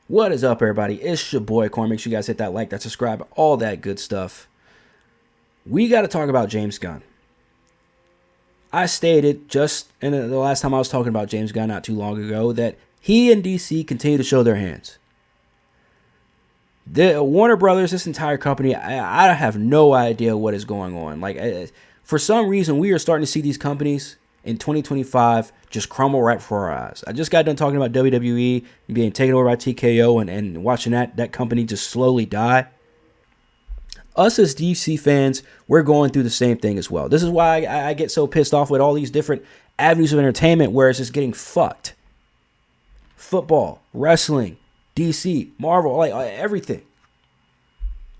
What is up, everybody? It's your boy Corn. Make sure you guys hit that like, that subscribe, all that good stuff. We got to talk about James Gunn. I stated just in the last time I was talking about James Gunn not too long ago that he and DC continue to show their hands. The Warner Brothers, this entire company, I have no idea what is going on. For some reason, we are starting to see these companies in 2025 just crumble right before our eyes. I just got done talking about WWE being taken over by TKO and watching that company just slowly die. Us as DC fans, we're going through the same thing as well. This is why I get so pissed off with all these different avenues of entertainment where it's just getting fucked. Football, wrestling, DC, Marvel, everything.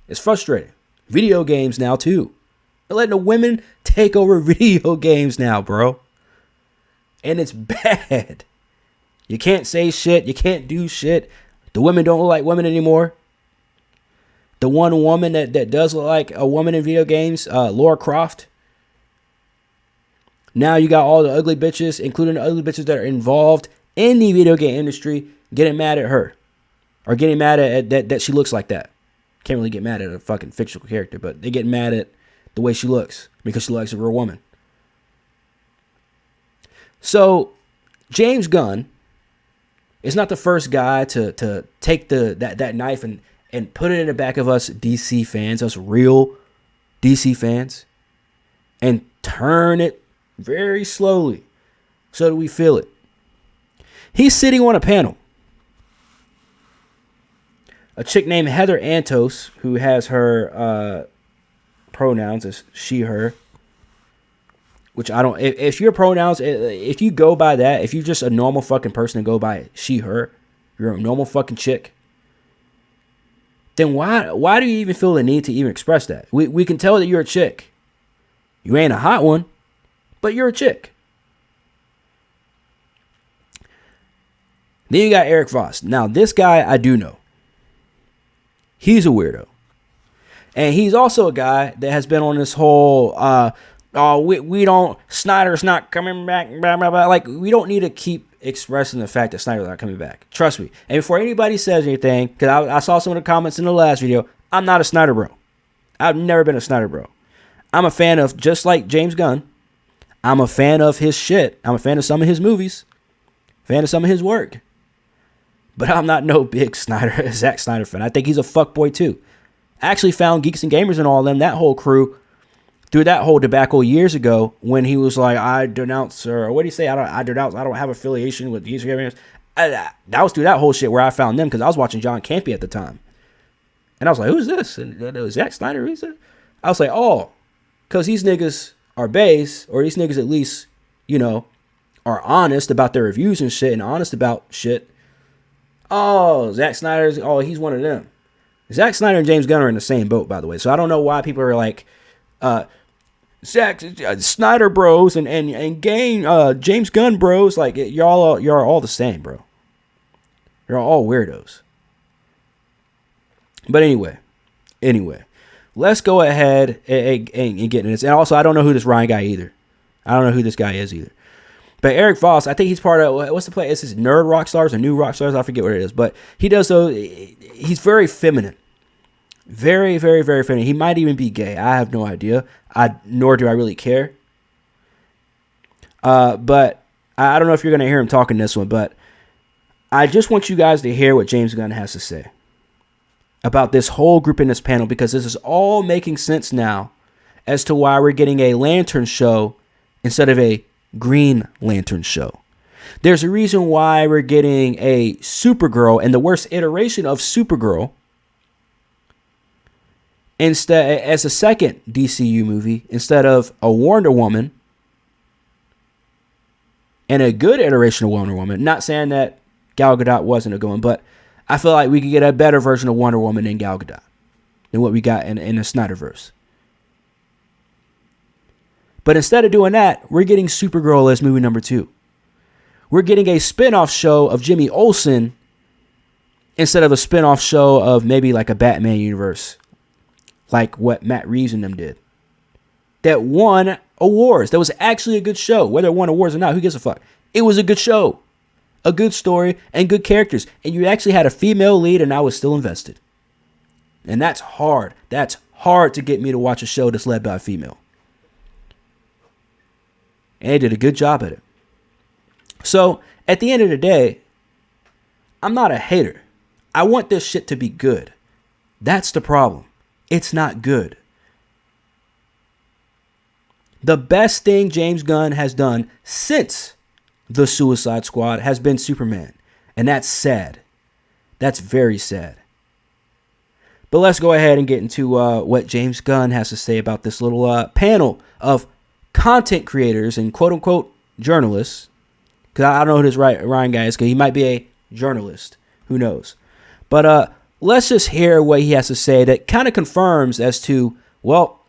It's frustrating. Video games now too. They're letting the women take over video games now, bro. And it's bad. You can't say shit. You can't do shit. The women don't look like women anymore. The one woman that does look like a woman in video games, Lara Croft. Now you got all the ugly bitches, including the ugly bitches that are involved in the video game industry, getting mad at her. Or getting mad at that she looks like that. Can't really get mad at a fucking fictional character, but they get mad at the way she looks because she looks like a real woman. So, James Gunn is not the first guy to take that knife and put it in the back of us DC fans, us real DC fans, and turn it very slowly so that we feel it. He's sitting on a panel. A chick named Heather Antos, who has her pronouns as she, her. Which I don't. If your pronouns, if you go by that, if you're just a normal fucking person and go by she, her, you're a normal fucking chick. Then why do you even feel the need to even express that? We can tell that you're a chick. You ain't a hot one, but you're a chick. Then you got Eric Voss. Now this guy I do know. He's a weirdo, and he's also a guy that has been on this whole. We don't. Snyder's not coming back. Blah, blah, blah. Like, we don't need to keep expressing the fact that Snyder's not coming back. Trust me. And before anybody says anything, because I saw some of the comments in the last video, I'm not a Snyder bro. I've never been a Snyder bro. I'm a fan of, just like James Gunn, I'm a fan of his shit. I'm a fan of some of his movies. Fan of some of his work. But I'm not no big Zack Snyder fan. I think he's a fuckboy too. I actually found Geeks and Gamers and all of them, that whole crew, through that whole debacle years ago when he was like, I denounce, or what do you say? I denounce, I don't have affiliation with these gamers. That was through that whole shit where I found them because I was watching John Campy at the time. And I was like, who's this? And it was Zack Snyder. I was like, oh, because these niggas are bays, or these niggas at least, are honest about their reviews and shit and honest about shit. Oh, Zack Snyder's, he's one of them. Zack Snyder and James Gunn are in the same boat, by the way. So I don't know why people are like, Zack Snyder bros and James Gunn bros, like you're all the same, bro. You're all weirdos. But anyway, let's go ahead and get into this. And also, I don't know who this Ryan guy either. I don't know who this guy is either. But Eric Voss, I think he's part of, what's the play? It's his Nerd Rock Stars or New Rock Stars. I forget what it is, but he does those. He's very feminine. Very, very, very feminine. He might even be gay. I have no idea. Nor do I really care. But I don't know if you're going to hear him talk in this one, but I just want you guys to hear what James Gunn has to say about this whole group in this panel, because this is all making sense now as to why we're getting a Lantern show instead of a Green Lantern show. There's a reason why we're getting a Supergirl and the worst iteration of Supergirl instead as a second DCU movie instead of a Wonder Woman and a good iteration of Wonder Woman. Not saying that Gal Gadot wasn't a good one, but I feel like we could get a better version of Wonder Woman than Gal Gadot than what we got in the Snyderverse. But instead of doing that, we're getting Supergirl as movie number 2. We're getting a spin-off show of Jimmy Olsen instead of a spin-off show of maybe like a Batman universe, like what Matt Reeves and them did. That won awards. That was actually a good show. Whether it won awards or not, who gives a fuck? It was a good show. a good story, and good characters. And you actually had a female lead, and I was still invested. And that's hard. That's hard to get me to watch a show that's led by a female. And they did a good job at it. So, at the end of the day, I'm not a hater. I want this shit to be good. That's the problem. It's not good. The best thing James Gunn has done since The Suicide Squad has been Superman. And that's sad. That's very sad. But let's go ahead and get into what James Gunn has to say about this little panel of content creators and quote-unquote journalists. Because I don't know who this Ryan guy is, because he might be a journalist. Who knows? But let's just hear what he has to say that kind of confirms as to, well,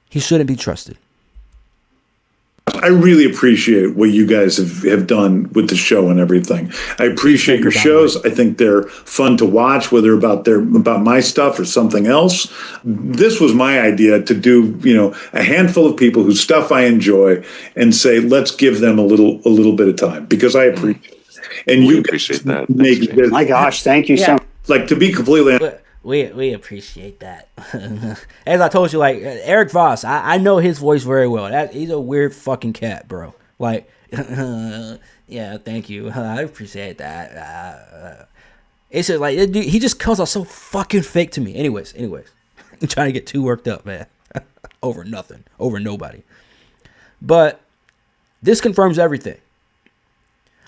he shouldn't be trusted. I really appreciate what you guys have done with the show and everything. I appreciate your shows. I think they're fun to watch, whether about my stuff or something else. This was my idea to do, a handful of people whose stuff I enjoy and say, let's give them a little bit of time, because I appreciate it. And we you appreciate that. My gosh, thank you so much. Like, to be completely honest, we appreciate that. As I told you, like Eric Voss, I know his voice very well. He's a weird fucking cat, bro. Like, yeah, thank you. I appreciate that. It's just like, dude, he just comes out so fucking fake to me. Anyways, I'm trying to get too worked up, man. Over nothing, over nobody. But this confirms everything.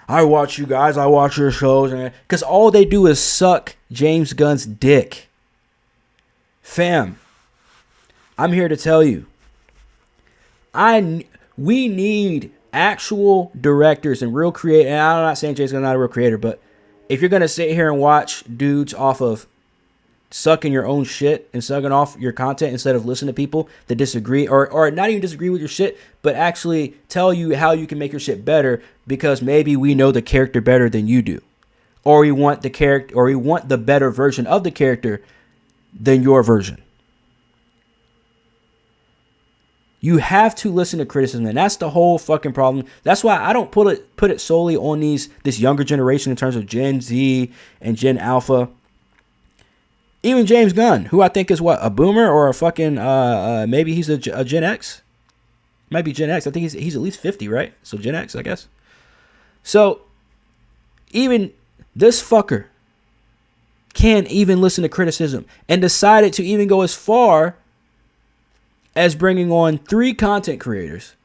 I watch you guys. I watch your shows, because all they do is suck James Gunn's dick. Fam, I'm here to tell you, we need actual directors and real creators. And I'm not saying James Gunn's not a real creator, but if you're gonna sit here and watch dudes off of sucking your own shit and sucking off your content instead of listening to people that disagree or not even disagree with your shit, but actually tell you how you can make your shit better, because maybe we know the character better than you do, or we want the character, or we want the better version of the character than your version. You have to listen to criticism, and that's the whole fucking problem. That's why I don't put it solely on this younger generation in terms of Gen Z and Gen Alpha. Even James Gunn, who I think is a boomer or a fucking maybe he's a Gen X. Might be Gen X. I think he's at least 50, right? So Gen X, I guess. So even this fucker can't even listen to criticism, and decided to even go as far as bringing on 3 content creators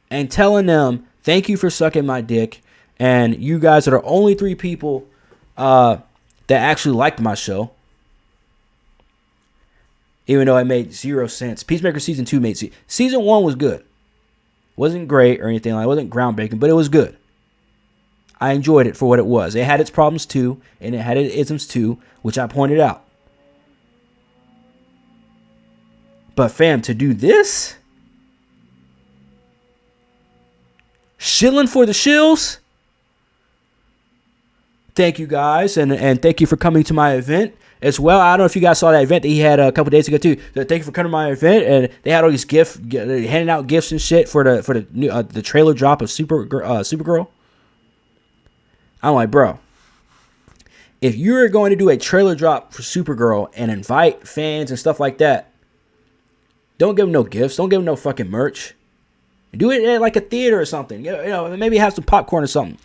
and telling them, thank you for sucking my dick, and you guys are the only 3 people that actually liked my show, even though it made 0 sense. Peacemaker season 2 made season 1 was good. Wasn't great or anything like it. Wasn't groundbreaking, but it was good. I enjoyed it for what it was. It had its problems too, and it had its isms too, which I pointed out. But fam, to do this, shilling for the shills. Thank you guys, and thank you for coming to my event as well. I don't know if you guys saw that event that he had a couple days ago too. Thank you for coming to my event, and they had all these handing out gifts and shit for the trailer drop of Supergirl. I'm like, bro, if you're going to do a trailer drop for Supergirl and invite fans and stuff like that, don't give them no gifts. Don't give them no fucking merch. Do it at like a theater or something. Maybe have some popcorn or something.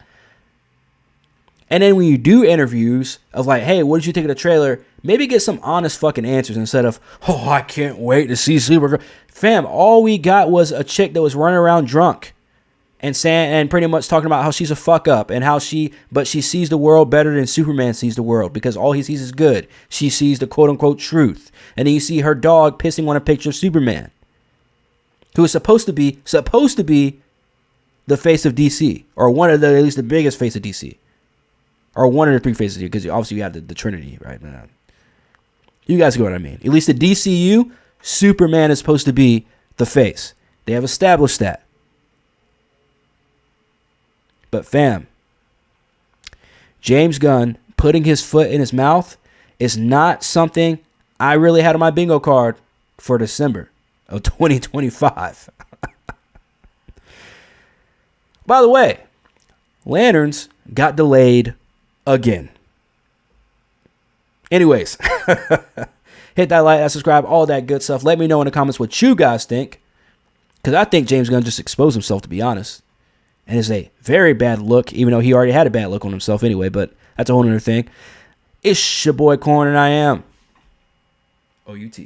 And then when you do interviews of like, hey, what did you think of the trailer? Maybe get some honest fucking answers instead of, oh, I can't wait to see Supergirl. Fam, all we got was a chick that was running around drunk and saying, and pretty much talking about how she's a fuck up and how she sees the world better than Superman sees the world because all he sees is good. She sees the quote unquote truth. And then you see her dog pissing on a picture of Superman, who is supposed to be the face of DC, or one of at least the biggest face of DC. Or one of the 3 faces, because obviously you have the Trinity, right? You guys get what I mean. At least the DCU, Superman is supposed to be the face. They have established that. But fam, James Gunn putting his foot in his mouth is not something I really had on my bingo card for December of 2025. By the way, Lanterns got delayed again. Anyways, hit that like, that subscribe, all that good stuff. Let me know in the comments what you guys think. Because I think James Gunn just exposed himself, to be honest. And it's a very bad look, even though he already had a bad look on himself anyway. But that's a whole other thing. It's your boy Corn, and I am OUT.